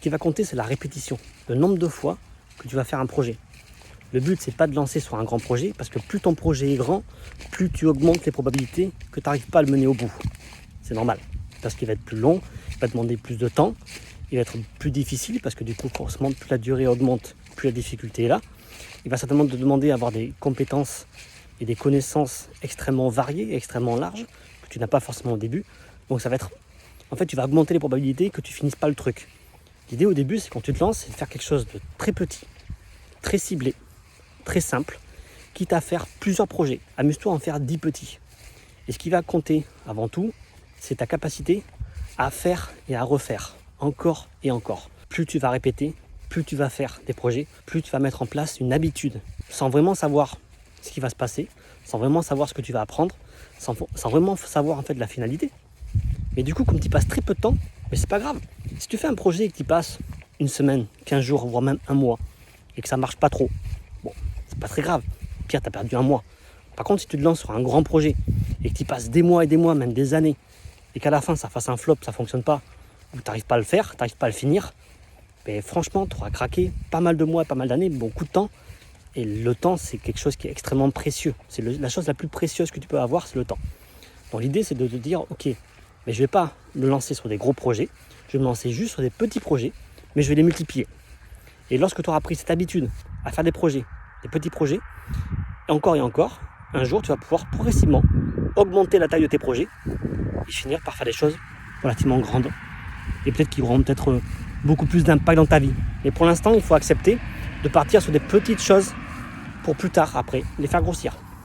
qui va compter, c'est la répétition, le nombre de fois que tu vas faire un projet. Le but, c'est pas de lancer sur un grand projet, parce que plus ton projet est grand, plus tu augmentes les probabilités que tu n'arrives pas à le mener au bout. C'est normal, parce qu'il va être plus long, il va demander plus de temps, il va être plus difficile, parce que du coup, forcément, plus la durée augmente, plus la difficulté est là. Il va certainement te demander d'avoir des compétences et des connaissances extrêmement variées, extrêmement larges, que tu n'as pas forcément au début. Donc ça va être... En fait, tu vas augmenter les probabilités que tu finisses pas le truc. L'idée au début, c'est quand tu te lances, c'est de faire quelque chose de très petit, très ciblé, très simple, quitte à faire plusieurs projets. Amuse-toi à en faire 10 petits. Et ce qui va compter avant tout, c'est ta capacité à faire et à refaire, encore et encore. Plus tu vas répéter, plus tu vas faire des projets, plus tu vas mettre en place une habitude, sans vraiment savoir ce qui va se passer, sans vraiment savoir ce que tu vas apprendre, sans vraiment savoir en fait la finalité. Mais du coup, comme tu passes très peu de temps, mais c'est pas grave. Si tu fais un projet et que tu passes une semaine, 15 jours, voire même un mois, et que ça marche pas trop, bon, c'est pas très grave. Pire, tu as perdu un mois. Par contre, si tu te lances sur un grand projet et que tu passes des mois et des mois, même des années, et qu'à la fin ça fasse un flop, ça fonctionne pas, ou tu n'arrives pas à le faire, tu n'arrives pas à le finir, mais franchement, tu auras craqué pas mal de mois, pas mal d'années, beaucoup de temps. Et le temps, c'est quelque chose qui est extrêmement précieux. C'est la chose la plus précieuse que tu peux avoir, c'est le temps. Donc l'idée, c'est de te dire, ok, mais je ne vais pas me lancer sur des gros projets, je vais me lancer juste sur des petits projets, mais je vais les multiplier. Et lorsque tu auras pris cette habitude à faire des projets, des petits projets, et encore, un jour, tu vas pouvoir progressivement augmenter la taille de tes projets et finir par faire des choses relativement grandes. Et peut-être qui auront peut-être beaucoup plus d'impact dans ta vie. Mais pour l'instant, il faut accepter de partir sur des petites choses pour plus tard, après, les faire grossir.